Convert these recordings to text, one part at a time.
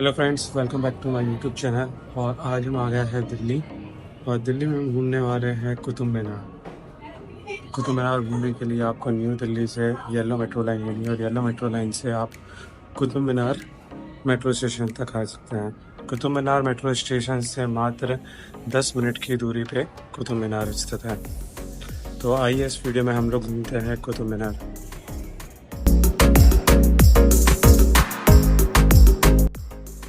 Hello friends, welcome back to my YouTube channel. और आज हम आ गए हैं दिल्ली। और दिल्ली में हम घूमने वाले हैं कुतुब मीनार। कुतुब मीनार घूमने के लिए आपको न्यू दिल्ली से येलो मेट्रो लाइन लेनी है और येलो मेट्रो लाइन से आप कुतुब मीनार मेट्रो स्टेशन तक आ सकते हैं। कुतुब मीनार मेट्रो स्टेशन से मात्र 10 मिनट की दूरी पे कुतुब मीनार स्थित है। तो आइए इस वीडियो में हम लोग घूमते हैं कुतुब मीनार।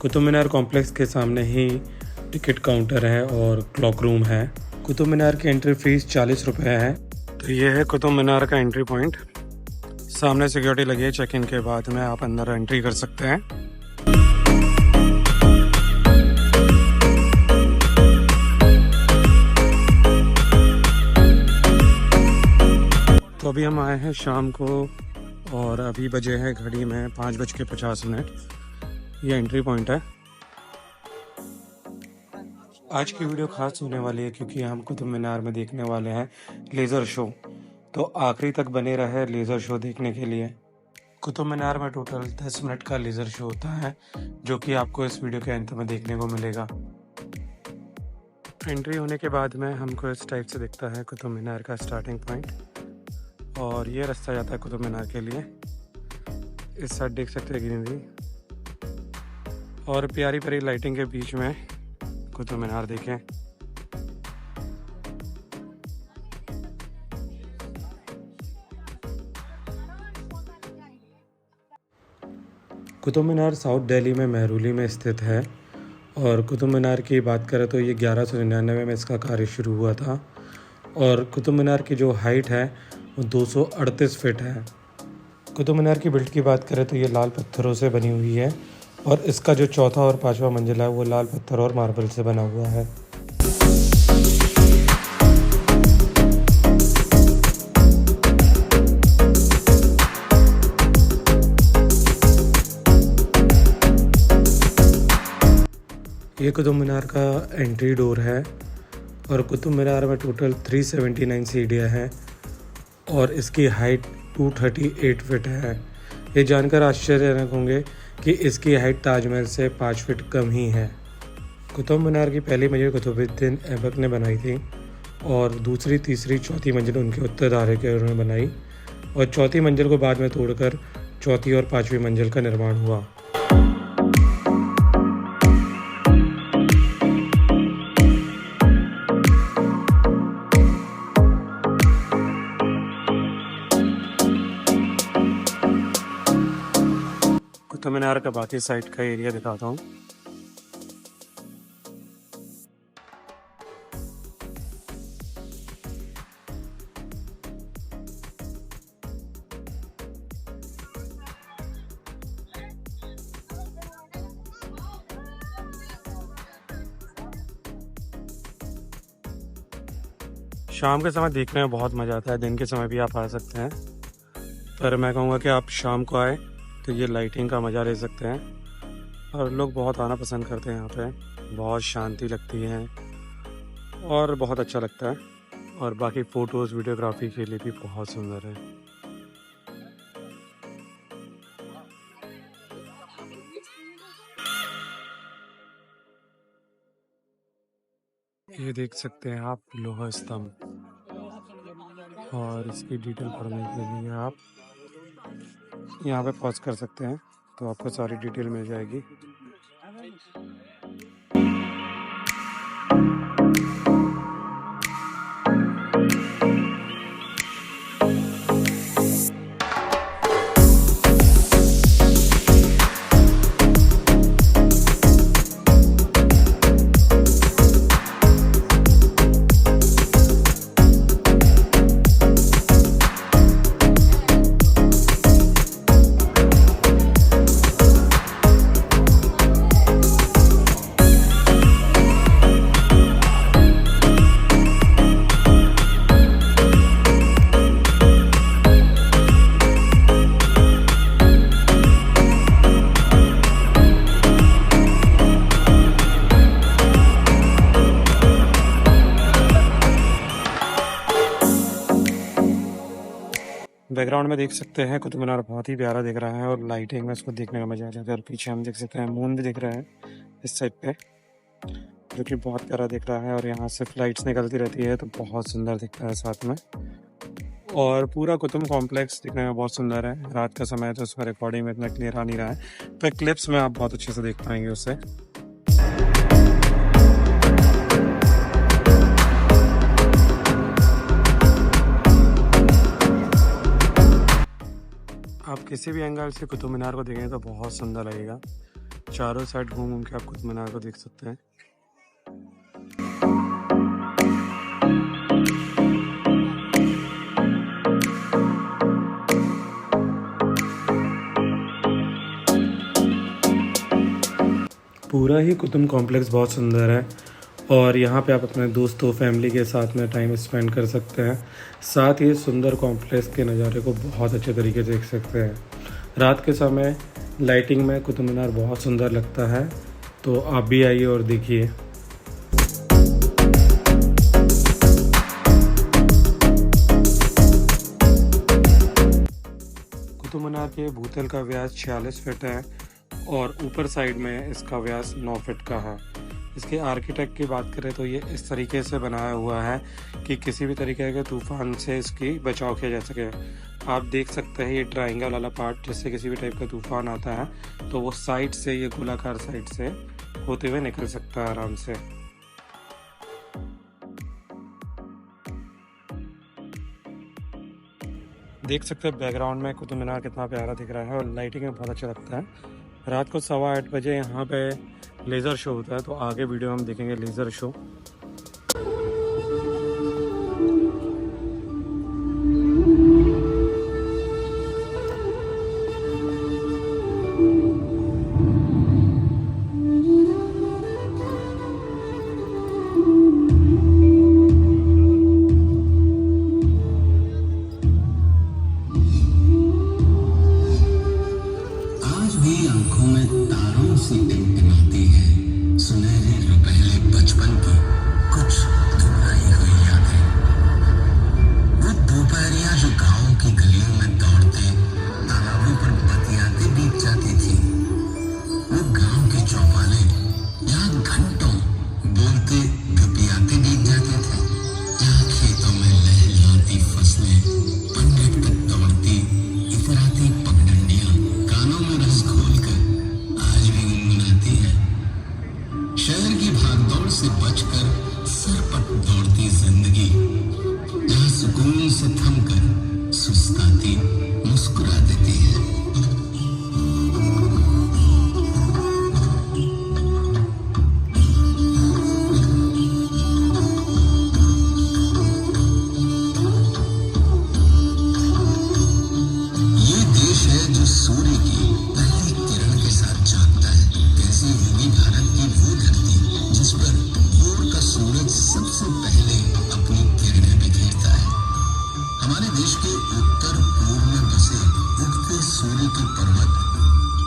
कुतुब मीनार कॉम्प्लेक्स के सामने ही टिकट काउंटर है और क्लॉक रूम है। कुतुब मीनार की एंट्री फीस 40 रुपये है। तो ये है कुतुब मीनार का एंट्री पॉइंट। सामने सिक्योरिटी लगी है। चेक इन के बाद में आप अंदर एंट्री कर सकते हैं। तो अभी हम आए हैं शाम को और अभी बजे हैं घड़ी में 5:50। ये एंट्री पॉइंट है। आज की वीडियो खास होने वाली है क्योंकि हम कुतुब मीनार में देखने वाले हैं लेज़र शो। तो आखिरी तक बने रहे लेज़र शो देखने के लिए। कुतुब मीनार में टोटल 10 मिनट का लेज़र शो होता है जो कि आपको इस वीडियो के अंत में देखने को मिलेगा। एंट्री होने के बाद में हमको इस टाइप से दिखता है कुतुब मीनार का स्टार्टिंग पॉइंट। और ये रास्ता जाता है कुतुब मीनार के लिए। इस साइड देख सकते हैं ग्रीनरी और प्यारी प्यारी लाइटिंग के बीच में कुतुब मीनार देखें। कुतुब मीनार साउथ दिल्ली में मेहरौली में स्थित है। और कुतुब मीनार की बात करें तो ये 1199 में इसका कार्य शुरू हुआ था। और कुतुब मीनार की जो हाइट है वो 238 फीट है। कुतुब मीनार की बिल्ड की बात करें तो ये लाल पत्थरों से बनी हुई है और इसका जो चौथा और पांचवा मंजिला है वो लाल पत्थर और मार्बल से बना हुआ है। ये कुतुब मीनार का एंट्री डोर है और कुतुब मीनार में टोटल 379 सीढ़ियाँ हैं और इसकी हाइट 238 फीट है। ये जानकर आश्चर्यजनक होंगे कि इसकी हाइट ताजमहल से 5 फीट कम ही है। कुतुब मीनार की पहली मंजिल कुतुबुद्दीन ऐबक ने बनाई थी और दूसरी, तीसरी, चौथी मंजिल उनके उत्तरदारी के उन्होंने बनाई और चौथी मंजिल को बाद में तोड़कर चौथी और पांचवी मंजिल का निर्माण हुआ। कुतुब मीनार का बाकी साइड का एरिया दिखाता हूँ। शाम के समय देखने में बहुत मज़ा आता है। दिन के समय भी आप आ सकते हैं, पर मैं कहूँगा कि आप शाम को आए तो ये लाइटिंग का मज़ा ले सकते हैं। और लोग बहुत आना पसंद करते हैं यहाँ पे। बहुत शांति लगती है और बहुत अच्छा लगता है। और बाकी फ़ोटोज़ वीडियोग्राफी के लिए भी बहुत सुंदर है। ये देख सकते हैं आप लोहा स्तंभ। और इसकी डिटेल पढ़ने के लिए आप यहाँ पे पॉज कर सकते हैं तो आपको सारी डिटेल मिल जाएगी। बैकग्राउंड में देख सकते हैं कुतुब मीनार बहुत ही प्यारा दिख रहा है और लाइटिंग में इसको देखने का मजा आ जाता है। और पीछे हम देख सकते हैं मून भी दिख रहा है इस साइड पे, जो कि बहुत प्यारा दिख रहा है। और यहाँ से फ्लाइट्स निकलती रहती है तो बहुत सुंदर दिखता है साथ में। और पूरा कुतुब कॉम्प्लेक्स दिखने में बहुत सुंदर है। रात का समय है तो उसमें रिकॉर्डिंग में इतना क्लियर आ नहीं रहा है, पर क्लिप्स में आप बहुत अच्छे से देख पाएंगे उससे। आप किसी भी एंगल से कुतुब मीनार को देखें तो बहुत सुंदर लगेगा। चारों साइड घूम घूम के आप कुतुब मीनार को देख सकते हैं। पूरा ही कुतुब कॉम्प्लेक्स बहुत सुंदर है और यहाँ पे आप अपने दोस्तों फैमिली के साथ में टाइम स्पेंड कर सकते हैं। साथ ही सुंदर कॉम्प्लेक्स के नज़ारे को बहुत अच्छे तरीके से देख सकते हैं। रात के समय लाइटिंग में कुतुब मीनार बहुत सुंदर लगता है, तो आप भी आइए और देखिए। कुतुब मीनार के भूतल का व्यास 46 फीट है और ऊपर साइड में इसका व्यास 9 फीट का है। इसके आर्किटेक्ट की बात करें तो ये इस तरीके से बनाया हुआ है कि किसी भी तरीके के तूफान से इसकी बचाव किया जा सके। आप देख सकते हैं ये ट्रायंगल वाला पार्ट, जिससे किसी भी टाइप का तूफान आता है तो वो साइड से, ये गोलाकार साइड से होते हुए निकल सकता है आराम से। देख सकते हैं बैकग्राउंड में कुतुब मीनार कितना प्यारा दिख रहा है और लाइटिंग में बहुत अच्छा लगता है। रात को 8:15 बजे यहाँ पे लेज़र शो होता है, तो आगे वीडियो हम देखेंगे लेज़र शो। आंखों में तारों सी टिमटिमाती है, सुनहरे रुपहले बचपन की कुछ धुलाई हुई यादें। वो दोपहरिया जो गांव की गलियों में दौड़ते तालाबों पर बतियाते बीत जाती थी। वो गांव के चौपाले जहाँ घंटों बोलते गपियाते बीत जाते थे, जहाँ खेतों में लहलहाती फसलें, पंडित पे दौड़ती इफराती पगडंडियां कानों में रस घोलकर आज भी गुनगुनाती है। शहर की भागदौड़ से बचकर सरपट दौड़ती जिंदगी, जहाँ सुकून से थमकर सुस्ताती मुस्कुरा देती है। सूर्य की पहली किरण के साथ जागता है। कैसी होगी भारत की वो धरती जिस पर भोर का सूरज सबसे पहले अपनी किरणें बिखेरता है। हमारे देश के उत्तर पूर्व में बसे उगते सूर्य के पर्वत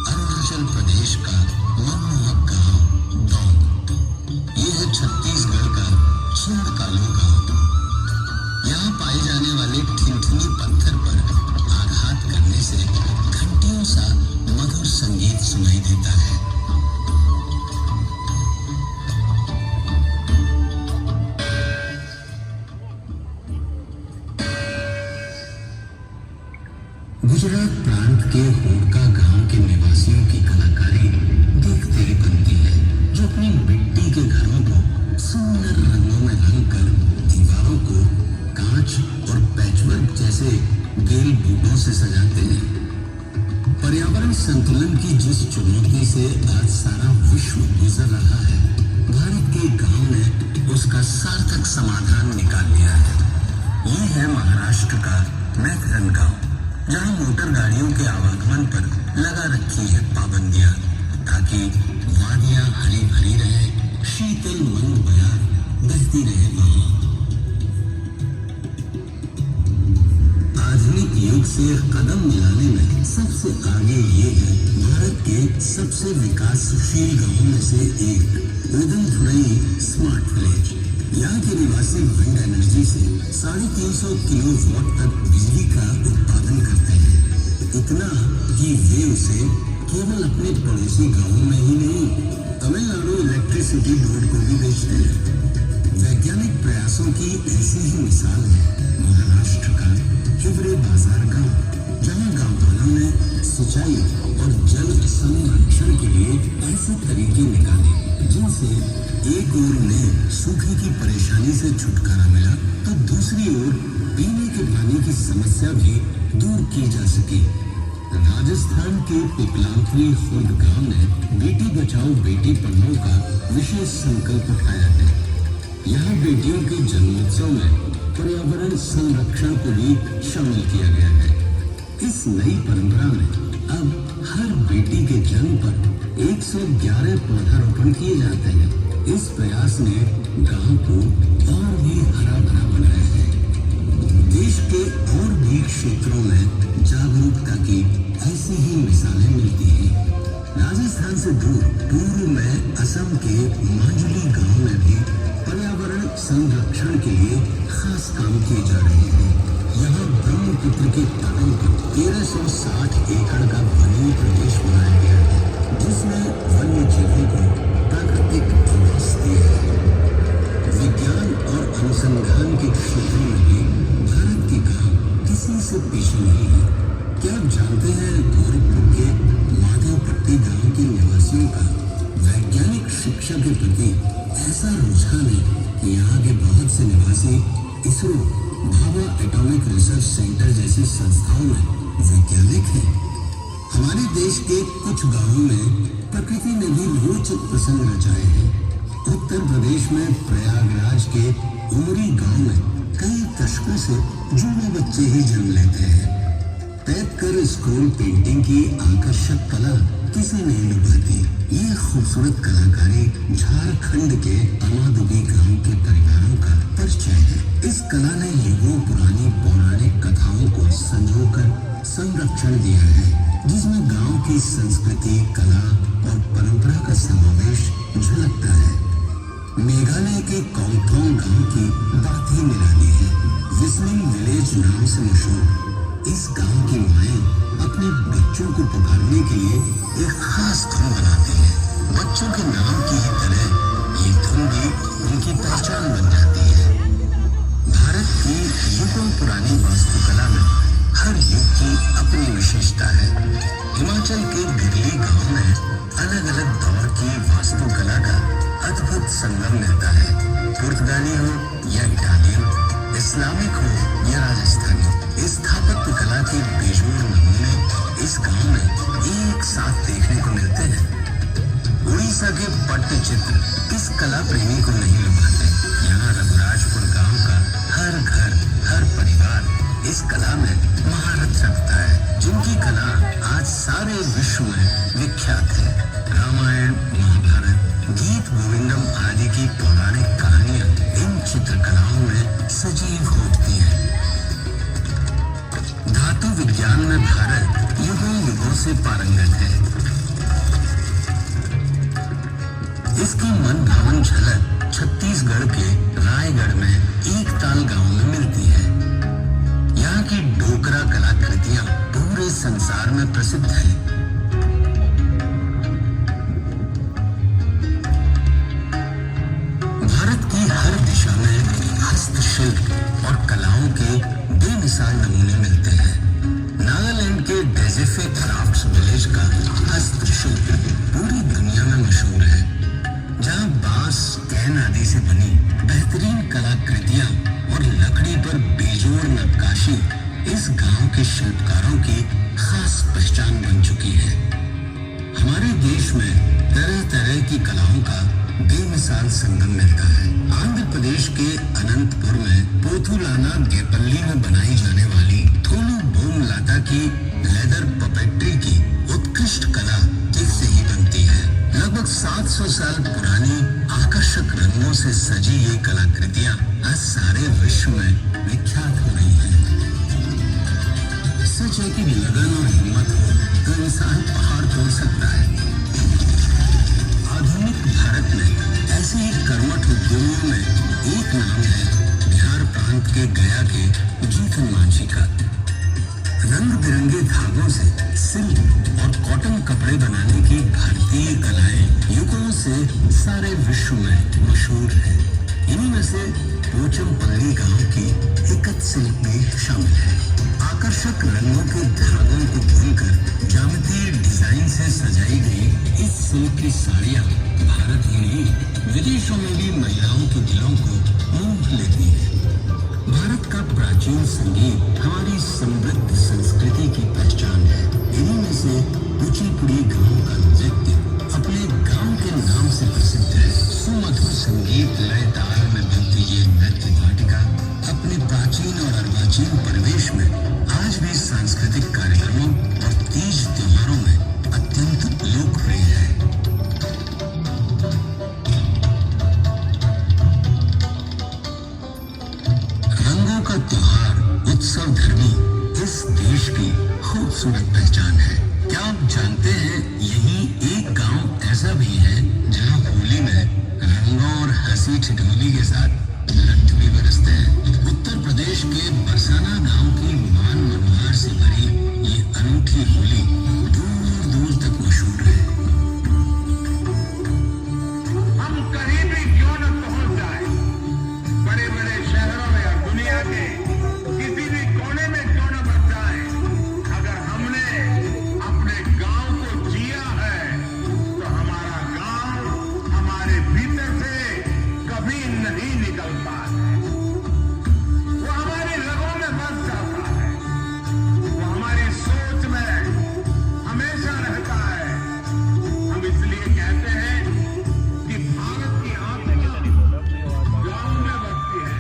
अरुणाचल प्रदेश का मनमोहक गांव डोंग। ये है छत्तीसगढ़ का छिंदकालो गांव। यहाँ पाए जाने वाले ठिनठिनी पत्थर पर आघात करने से घंटियों सा मधुर संगीत सुनाई देता है। गुजरात प्रांत के होडका गांव के निवासियों की कलाकारी देखते ही बनती है, जो अपनी मिट्टी के घरों को सुंदर रंगों में रंगकर दीवारों को कांच और पैचवर्क जैसे गेल बूटों से सजाते हैं। पर्यावरण संतुलन की जिस चुनौती से आज सारा विश्व गुजर रहा है, भारत के गांव ने उसका सार्थक समाधान निकाल लिया है। ये है महाराष्ट्र का मैथरन गांव, जहां मोटर गाड़ियों के आवागमन पर लगा रखी है पाबंदियां, ताकि वादियां हरी भरी रहे, शीतल मंद बयार बहती रहे वहां। आधुनिक युग से कदम मिलाने में सबसे आगे ये है भारत के सबसे विकासशील गांवों में से एक उदमथुरई स्मार्ट विलेज। यहाँ के निवासी विंड एनर्जी से 350 किलोवाट तक बिजली का उत्पादन करते हैं। इतना कि वे उसे केवल अपने पड़ोसी गांवों में ही नहीं, तमिलनाडु इलेक्ट्रिसिटी बोर्ड को भी बेचते हैं। वैज्ञानिक प्रयासों की ऐसी ही मिसाल है महाराष्ट्र का हिवरे बाजार गांव, जहां गांव वालों ने सिंचाई और जल संरक्षण के लिए ऐसे तरीके निकाले जिनसे एक ओर उन्हें सूखे की परेशानी से छुटकारा मिला तो दूसरी ओर पीने के पानी की समस्या भी दूर की जा सकी। राजस्थान के पिपलांतरी खुर्द गांव ने बेटी बचाओ बेटी पढ़ाओ का विशेष संकल्प उठाया है। यहाँ बेटियों के जन्मोत्सव में पर्यावरण संरक्षण को भी शामिल किया गया है। इस नई परंपरा में अब हर बेटी के जन्म पर 111 पौधारोपण किए जाते हैं। इस प्रयास ने गांव को और भी हरा भरा बनाया है। देश के और भी क्षेत्रों में जागरूकता की ऐसी ही मिसालें मिलती हैं। राजस्थान से दूर पूर्व में असम के माजुली गांव में भी पर्यावरण संरक्षण के लिए खास काम किए जा रहे हैं। यहाँ ब्रह्मपुत्र के तटों पर 1360 एकड़ का वनीय प्रदेश बनाया गया है, जिसमें वन्य जीवों को प्राकृतिक आवास दिया है। विज्ञान और अनुसंधान के क्षेत्र में भी भारत के गांव किसी से पीछे नहीं है। क्या आप जानते हैं गोरखपुर के माधवपट्टी गांव के निवासियों का वैज्ञानिक शिक्षा के प्रति ऐसा रुझान है कि यहाँ के बहुत से निवासी ISRO, Bhabha atomic research centre जैसी संस्थाओं में वैज्ञानिक हैं। हमारे देश के कुछ गांवों में प्रकृति ने भी रोचक प्रसंग रचाए हैं। उत्तर प्रदेश में प्रयागराज के उमरी गांव में कई दशकों से जुड़े बच्चे ही जन्म लेते हैं। पैपकर स्क्रॉल पेंटिंग की आकर्षक कला किसे नहीं लुभाती। ये खूबसूरत कलाकारी झारखंड के अमादुबी गांव के परिवारों का परिचय है। इस कला ने युगों पुरानी पौराणिक कथाओं को संजोकर संरक्षण दिया है, जिसमें गांव की संस्कृति, कला और परंपरा का समावेश झलकता है। मेघालय के कॉन्गथोंग गांव की बात ही निराली है। विस्लिंग विलेज नाम से मशहूर इस गांव की माएं अपने बच्चों को पुकारने के लिए एक खास धुन बनाती हैं। बच्चों के नाम की ही तरह ये धुन भी उनकी पहचान बन जाती है। भारत की युगों पुरानी वास्तुकला में हर युग की अपनी विशेषता है। हिमाचल के गिरली गांव में अलग अलग दौर की वास्तुकला का अद्भुत संगम मिलता है। पुर्तगाली हो या इटालियन, इस्लामिक हो या राजस्थानी, स्थापत्य कला के बेजोड़ नमूने इस गांव में एक साथ देखने को मिलते हैं। उड़ीसा के पट्टचित्र किस कला प्रेमी को नहीं लुभाते। यहाँ रघुराजपुर गांव का हर घर, हर परिवार इस कला में महारत रखता है, जिनकी कला आज सारे विश्व में विख्यात है। रामायण, महाभारत, गीत गोविंदम आदि की पौराणिक कहानियां इन चित्रकलाओं में सजीव होती हैं। धातु विज्ञान में भारत युगों युगों से पारंगत है। इसकी मनभावन झलक छत्तीसगढ़ के रायगढ़ में एकताल गांव में मिलती है। यहाँ की डोकरा कलाकृतियां पूरे संसार में प्रसिद्ध हैं। भारत की हर दिशा में हस्तशिल्प और कलाओं के बेमिसाल नमूने मिलते हैं। नागालैंड के डेजेफे क्राफ्ट्स विलेज का हस्तशिल्प पूरी दुनिया में मशहूर है, जहां बांस, कैन आदि से बनी बेहतरीन कलाकृतियां और लकड़ी पर बेजोड़ नक्काशी इस गांव के शिल्पकारों की खास पहचान बन चुकी है। हमारे देश में तरह तरह की कलाओं का बेमिसाल संगम मिलता है। आंध्र प्रदेश के अनंतपुर में पोथुलाना गेपल्ली में बनाई जाने वाली थोलू बोम लाता की लेदर पपेट्री की उत्कृष्ट कला इससे ही बनती है। लगभग 700 साल पुरानी आकर्षक रंगों से सजी ये कलाकृतियां आज सारे विश्व में विख्यात हो रही हैं। सच है कि लगन और हिम्मत हो तो इंसान पहाड़ तोड़ सकता है। आधुनिक भारत में ऐसे ही कर्मठ उद्यमियों में एक युगों से सारे विश्व में मशहूर है। इन्हीं में से पोचमपल्ली गांव की एकत सिल्क भी शामिल है। आकर्षक रंगों के धागों को बुनकर ज्यामितीय डिजाइन से सजाई गई इस सिल्क की साड़ियां भारत ही नहीं विदेशों में भी महिलाओं के दिलों को मोह लेती है। भारत का प्राचीन संगीत हमारी समृद्ध संस्कृति की पहचान है। इन्हीं में से कुचिपुड़ी गांव का नृत्य अपने गांव के नाम से प्रसिद्ध है। सुमधुर संगीत लय ताल में बनती ये नृत्य नाटिका अपने प्राचीन और अर्वाचीन परिवेश में आज भी सांस्कृतिक कार्यक्रमों और तीज त्योहारों में अत्यंत लोकप्रिय है। रंगों का त्योहार उत्सव धर्मी इस देश की खूबसूरत पहचान है। क्या आप जानते हैं यही एक गांव ऐसा भी है जहां होली में रंगों और हंसी ठिठोली के साथ लट्ठ भी बरसते हैं। उत्तर प्रदेश के बरसाना गांव की मान मनोहर से भरी ये अनूठी होली दूर दूर तक मशहूर है। हम कहीं भी क्यों न पहुंच जाए, बड़े बड़े शहरों में और दुनिया के किसी भी कोने में क्यों न बच जाए, अगर हमने अपने गांव को जिया है तो हमारा गांव हमारे भीतर से कभी नहीं निकलता है। वो हमारी रगों में बस जाता है, वो हमारी सोच में हमेशा रहता है। हम इसलिए कहते हैं कि भारत की आत्मा गांव में बसती है,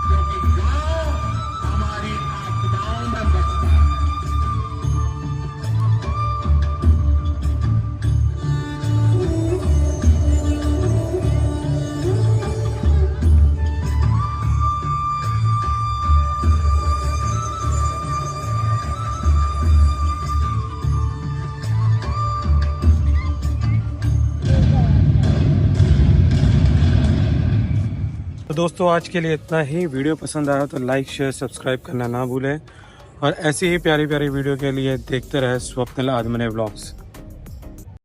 क्योंकि गांव हमारी आत्माओं में बसता है। तो दोस्तों आज के लिए इतना ही। वीडियो पसंद आया तो लाइक शेयर सब्सक्राइब करना ना भूलें और ऐसी ही प्यारी प्यारी वीडियो के लिए देखते रहे स्वप्निल आदमने व्लॉग्स।